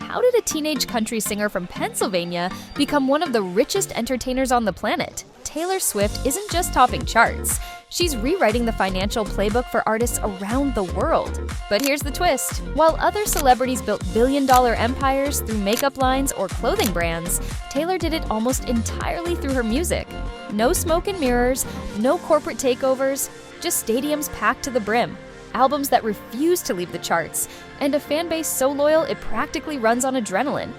how did a teenage country singer from Pennsylvania become one of the richest entertainers on the planet? Taylor Swift isn't just topping charts. She's rewriting the financial playbook for artists around the world. But here's the twist. While other celebrities built billion-dollar empires through makeup lines or clothing brands, Taylor did it almost entirely through her music. No smoke and mirrors, no corporate takeovers, just stadiums packed to the brim, albums that refuse to leave the charts, and a fan base so loyal it practically runs on adrenaline.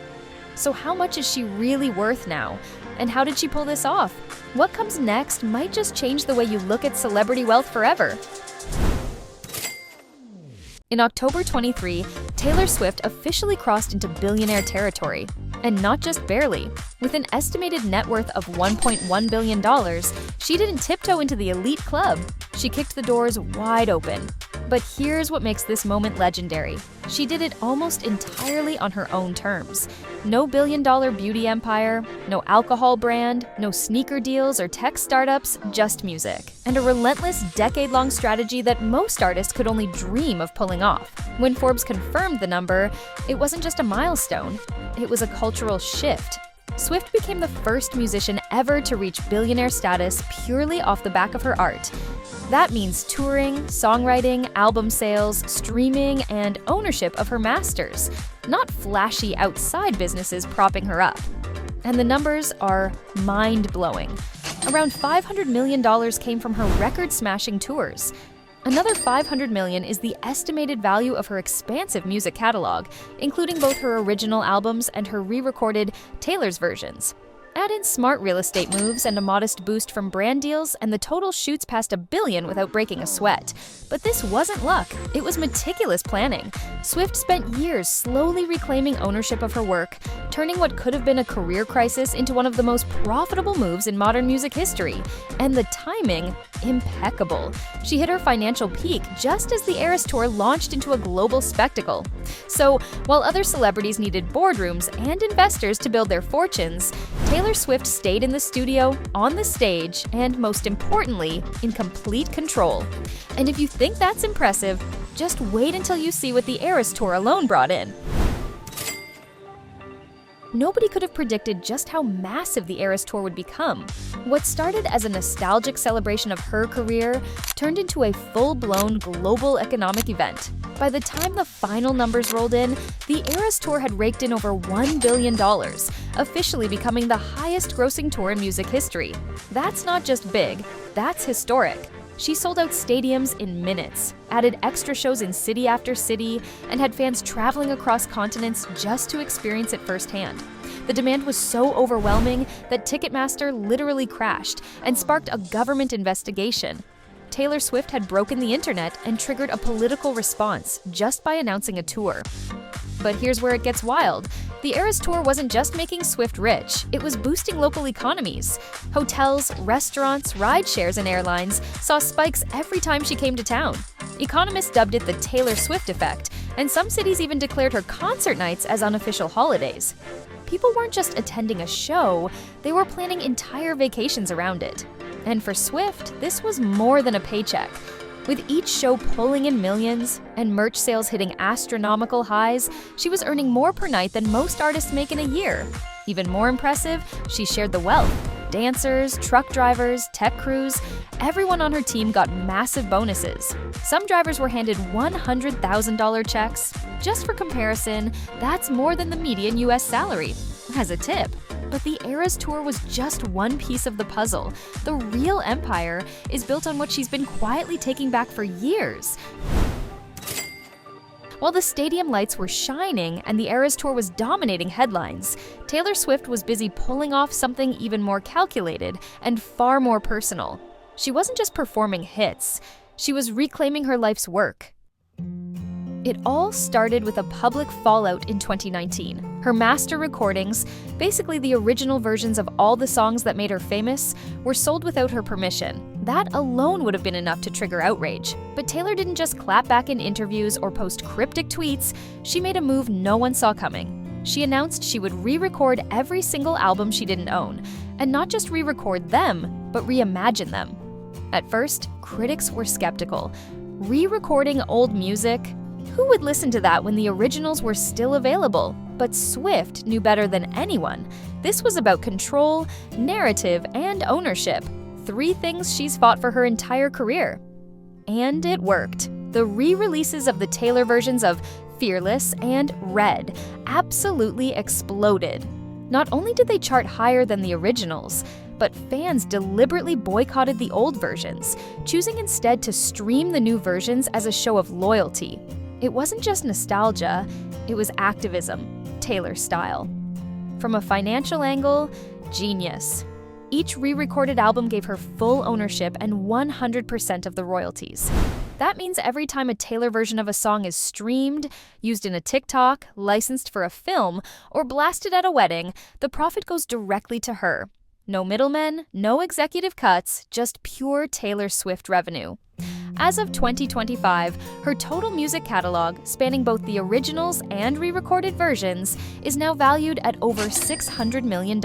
So how much is she really worth now? And how did she pull this off? What comes next might just change the way you look at celebrity wealth forever. In October 23, Taylor Swift officially crossed into billionaire territory. And not just barely. With an estimated net worth of $1.1 billion, she didn't tiptoe into the elite club. She kicked the doors wide open. But here's what makes this moment legendary. She did it almost entirely on her own terms. No billion-dollar beauty empire, no alcohol brand, no sneaker deals or tech startups, just music. And a relentless decade-long strategy that most artists could only dream of pulling off. When Forbes confirmed the number, it wasn't just a milestone, it was a cultural shift. Swift became the first musician ever to reach billionaire status purely off the back of her art. That means touring, songwriting, album sales, streaming, and ownership of her masters, not flashy outside businesses propping her up. And the numbers are mind-blowing. Around $500 million came from her record-smashing tours. Another $500 million is the estimated value of her expansive music catalog, including both her original albums and her re-recorded Taylor's versions. Add in smart real estate moves and a modest boost from brand deals, and the total shoots past $1 billion without breaking a sweat. But this wasn't luck, it was meticulous planning. Swift spent years slowly reclaiming ownership of her work, turning what could have been a career crisis into one of the most profitable moves in modern music history. And the timing, impeccable. She hit her financial peak just as the Eras Tour launched into a global spectacle. So, while other celebrities needed boardrooms and investors to build their fortunes, Taylor Swift stayed in the studio, on the stage, and most importantly, in complete control. And if you think that's impressive, just wait until you see what the Eras Tour alone brought in. Nobody could have predicted just how massive the Eras Tour would become. What started as a nostalgic celebration of her career turned into a full-blown global economic event. By the time the final numbers rolled in, the Eras Tour had raked in over $1 billion, officially becoming the highest-grossing tour in music history. That's not just big, that's historic. She sold out stadiums in minutes, added extra shows in city after city, and had fans traveling across continents just to experience it firsthand. The demand was so overwhelming that Ticketmaster literally crashed and sparked a government investigation. Taylor Swift had broken the internet and triggered a political response just by announcing a tour. But here's where it gets wild. The Eras Tour wasn't just making Swift rich, it was boosting local economies. Hotels, restaurants, ride shares, and airlines saw spikes every time she came to town. Economists dubbed it the Taylor Swift effect, and some cities even declared her concert nights as unofficial holidays. People weren't just attending a show, they were planning entire vacations around it. And for Swift, this was more than a paycheck. With each show pulling in millions and merch sales hitting astronomical highs, she was earning more per night than most artists make in a year. Even more impressive, she shared the wealth. Dancers, truck drivers, tech crews, everyone on her team got massive bonuses. Some drivers were handed $100,000 checks. Just for comparison, that's more than the median US salary. As a tip. But the Eras Tour was just one piece of the puzzle. The real empire is built on what she's been quietly taking back for years. While the stadium lights were shining and the Eras Tour was dominating headlines, Taylor Swift was busy pulling off something even more calculated and far more personal. She wasn't just performing hits, she was reclaiming her life's work. It all started with a public fallout in 2019. Her master recordings, basically the original versions of all the songs that made her famous, were sold without her permission. That alone would have been enough to trigger outrage. But Taylor didn't just clap back in interviews or post cryptic tweets, she made a move no one saw coming. She announced she would re-record every single album she didn't own, and not just re-record them, but reimagine them. At first, critics were skeptical. Re-recording old music? Who would listen to that when the originals were still available? But Swift knew better than anyone. This was about control, narrative, and ownership. 3 things she's fought for her entire career. And it worked. The re-releases of the Taylor versions of Fearless and Red absolutely exploded. Not only did they chart higher than the originals, but fans deliberately boycotted the old versions, choosing instead to stream the new versions as a show of loyalty. It wasn't just nostalgia, it was activism, Taylor style. From a financial angle, genius. Each re-recorded album gave her full ownership and 100% of the royalties. That means every time a Taylor version of a song is streamed, used in a TikTok, licensed for a film, or blasted at a wedding, the profit goes directly to her. No middlemen, no executive cuts, just pure Taylor Swift revenue. As of 2025, her total music catalog, spanning both the originals and re-recorded versions, is now valued at over $600 million.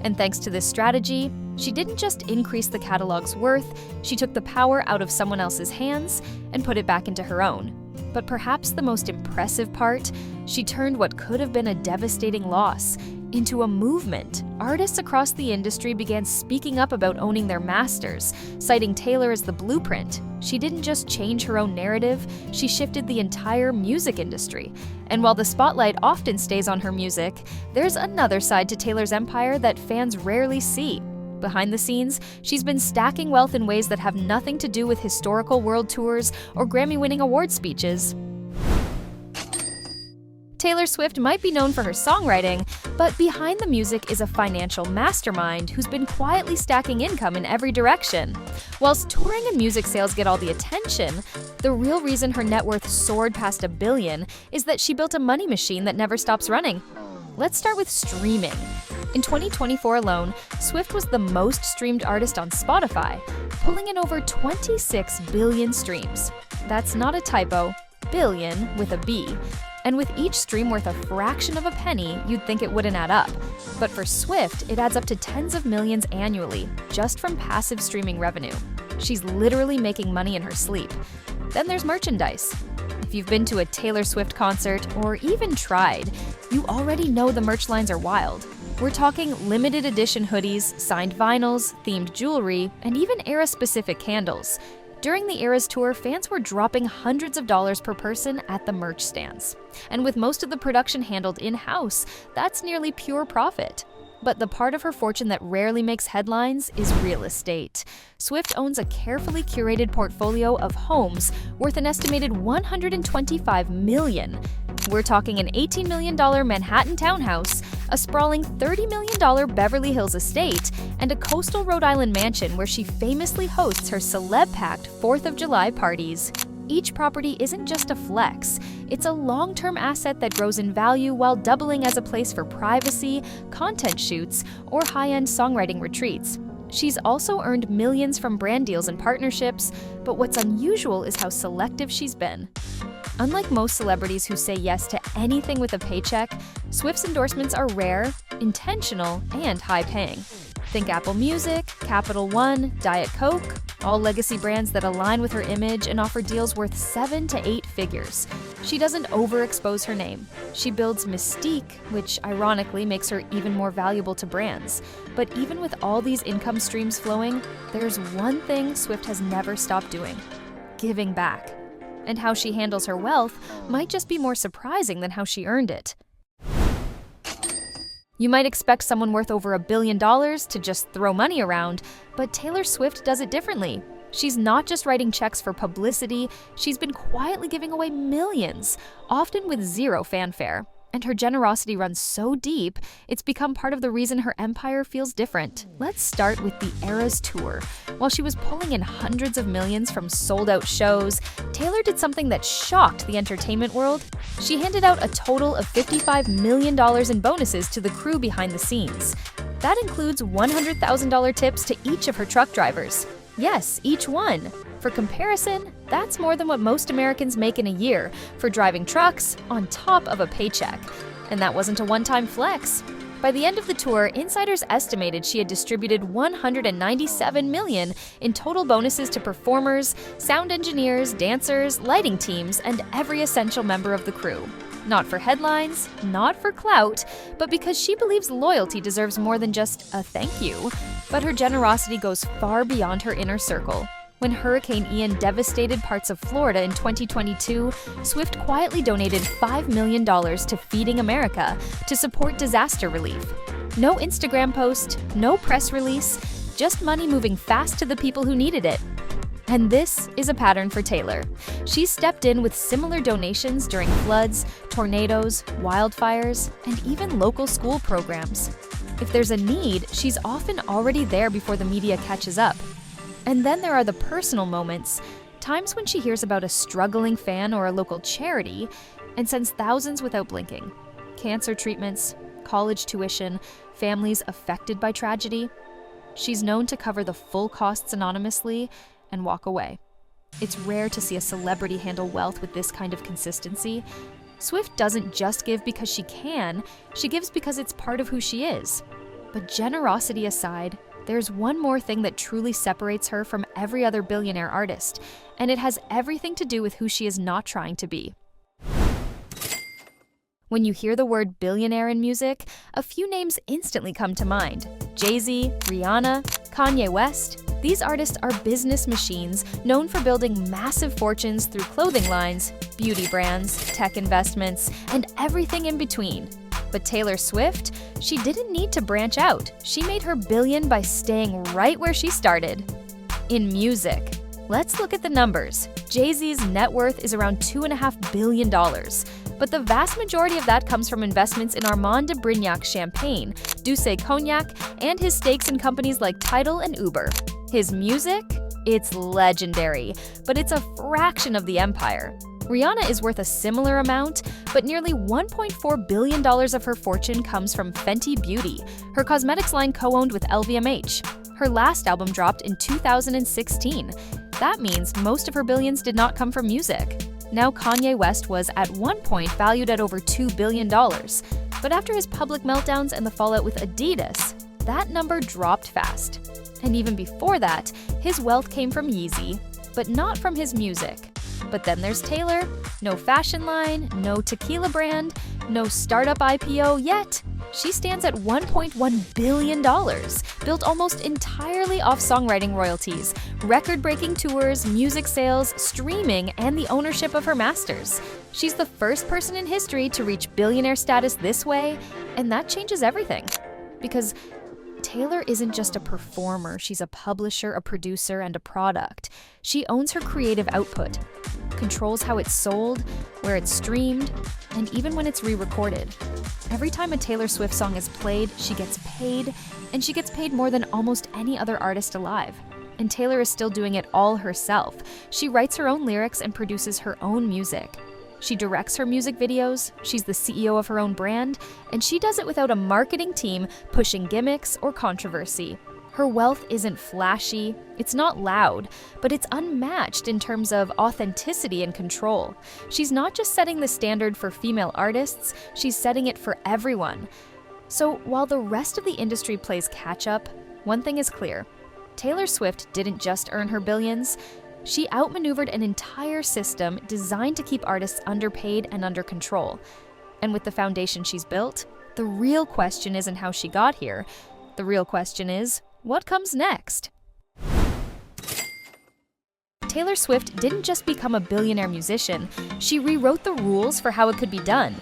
And thanks to this strategy, she didn't just increase the catalog's worth, she took the power out of someone else's hands and put it back into her own. But perhaps the most impressive part, she turned what could have been a devastating loss into a movement. Artists across the industry began speaking up about owning their masters, citing Taylor as the blueprint. She didn't just change her own narrative, she shifted the entire music industry. And while the spotlight often stays on her music, there's another side to Taylor's empire that fans rarely see. Behind the scenes, she's been stacking wealth in ways that have nothing to do with historical world tours or Grammy-winning award speeches. Taylor Swift might be known for her songwriting, but behind the music is a financial mastermind who's been quietly stacking income in every direction. Whilst touring and music sales get all the attention, the real reason her net worth soared past $1 billion is that she built a money machine that never stops running. Let's start with streaming. In 2024 alone, Swift was the most streamed artist on Spotify, pulling in over 26 billion streams. That's not a typo, billion with a B. And with each stream worth a fraction of a penny, you'd think it wouldn't add up. But for Swift, it adds up to tens of millions annually, just from passive streaming revenue. She's literally making money in her sleep. Then there's merchandise. If you've been to a Taylor Swift concert, or even tried, you already know the merch lines are wild. We're talking limited edition hoodies, signed vinyls, themed jewelry, and even era-specific candles. During the Eras tour, fans were dropping hundreds of dollars per person at the merch stands. And with most of the production handled in-house, that's nearly pure profit. But the part of her fortune that rarely makes headlines is real estate. Swift owns a carefully curated portfolio of homes worth an estimated $125 million. We're talking an $18 million Manhattan townhouse, a sprawling $30 million Beverly Hills estate, and a coastal Rhode Island mansion where she famously hosts her celeb-packed 4th of July parties. Each property isn't just a flex, it's a long-term asset that grows in value while doubling as a place for privacy, content shoots, or high-end songwriting retreats. She's also earned millions from brand deals and partnerships, but what's unusual is how selective she's been. Unlike most celebrities who say yes to anything with a paycheck, Swift's endorsements are rare, intentional, and high-paying. Think Apple Music, Capital One, Diet Coke, all legacy brands that align with her image and offer deals worth 7 to 8 figures. She doesn't overexpose her name. She builds mystique, which ironically makes her even more valuable to brands. But even with all these income streams flowing, there's one thing Swift has never stopped doing: giving back. And how she handles her wealth might just be more surprising than how she earned it. You might expect someone worth over $1 billion to just throw money around, but Taylor Swift does it differently. She's not just writing checks for publicity, she's been quietly giving away millions, often with zero fanfare. And her generosity runs so deep, it's become part of the reason her empire feels different. Let's start with the Eras tour. While she was pulling in hundreds of millions from sold-out shows, Taylor did something that shocked the entertainment world. She handed out a total of $55 million in bonuses to the crew behind the scenes. That includes $100,000 tips to each of her truck drivers. Yes, each one. For comparison, that's more than what most Americans make in a year for driving trucks on top of a paycheck. And that wasn't a one-time flex. By the end of the tour, insiders estimated she had distributed $197 million in total bonuses to performers, sound engineers, dancers, lighting teams, and every essential member of the crew. Not for headlines, not for clout, but because she believes loyalty deserves more than just a thank you. But her generosity goes far beyond her inner circle. When Hurricane Ian devastated parts of Florida in 2022, Swift quietly donated $5 million to Feeding America to support disaster relief. No Instagram post, no press release, just money moving fast to the people who needed it. And this is a pattern for Taylor. She stepped in with similar donations during floods, tornadoes, wildfires, and even local school programs. If there's a need, she's often already there before the media catches up. And then there are the personal moments, times when she hears about a struggling fan or a local charity and sends thousands without blinking. Cancer treatments, college tuition, families affected by tragedy. She's known to cover the full costs anonymously and walk away. It's rare to see a celebrity handle wealth with this kind of consistency. Swift doesn't just give because she can, she gives because it's part of who she is. But generosity aside, there's one more thing that truly separates her from every other billionaire artist, and it has everything to do with who she is not trying to be. When you hear the word billionaire in music, a few names instantly come to mind. Jay-Z, Rihanna, Kanye West. These artists are business machines known for building massive fortunes through clothing lines, beauty brands, tech investments, and everything in between. But Taylor Swift, she didn't need to branch out. She made her billion by staying right where she started. In music. Let's look at the numbers. Jay-Z's net worth is around $2.5 billion. But the vast majority of that comes from investments in Armand de Brignac champagne, Douce Cognac, and his stakes in companies like Tidal and Uber. His music? It's legendary, but it's a fraction of the empire. Rihanna is worth a similar amount, but nearly $1.4 billion of her fortune comes from Fenty Beauty, her cosmetics line co-owned with LVMH. Her last album dropped in 2016. That means most of her billions did not come from music. Now Kanye West was at one point valued at over $2 billion, but after his public meltdowns and the fallout with Adidas, that number dropped fast. And even before that, his wealth came from Yeezy, but not from his music. But then there's Taylor, no fashion line, no tequila brand, no startup IPO yet. She stands at $1.1 billion, built almost entirely off songwriting royalties, record-breaking tours, music sales, streaming, and the ownership of her masters. She's the first person in history to reach billionaire status this way, and that changes everything. Because Taylor isn't just a performer, she's a publisher, a producer, and a product. She owns her creative output, controls how it's sold, where it's streamed, and even when it's re-recorded. Every time a Taylor Swift song is played, she gets paid, and she gets paid more than almost any other artist alive. And Taylor is still doing it all herself. She writes her own lyrics and produces her own music. She directs her music videos, she's the CEO of her own brand, and she does it without a marketing team pushing gimmicks or controversy. Her wealth isn't flashy, it's not loud, but it's unmatched in terms of authenticity and control. She's not just setting the standard for female artists, she's setting it for everyone. So while the rest of the industry plays catch-up, one thing is clear. Taylor Swift didn't just earn her billions. She outmaneuvered an entire system designed to keep artists underpaid and under control. And with the foundation she's built, the real question isn't how she got here. The real question is, what comes next? Taylor Swift didn't just become a billionaire musician, she rewrote the rules for how it could be done.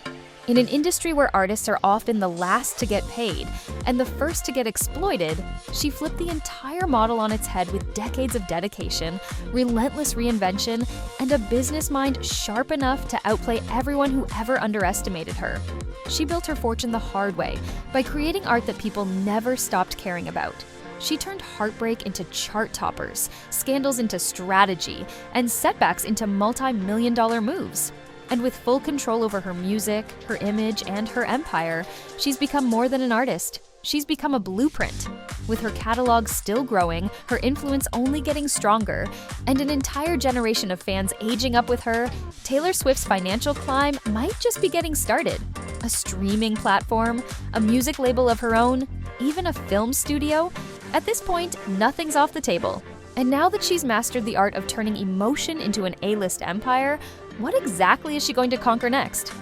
In an industry where artists are often the last to get paid and the first to get exploited, she flipped the entire model on its head with decades of dedication, relentless reinvention, and a business mind sharp enough to outplay everyone who ever underestimated her. She built her fortune the hard way by creating art that people never stopped caring about. She turned heartbreak into chart toppers, scandals into strategy, and setbacks into multi-million-dollar moves. And with full control over her music, her image, and her empire, she's become more than an artist. She's become a blueprint. With her catalog still growing, her influence only getting stronger, and an entire generation of fans aging up with her, Taylor Swift's financial climb might just be getting started. A streaming platform, a music label of her own, even a film studio? At this point, nothing's off the table. And now that she's mastered the art of turning emotion into an A-list empire, what exactly is she going to conquer next?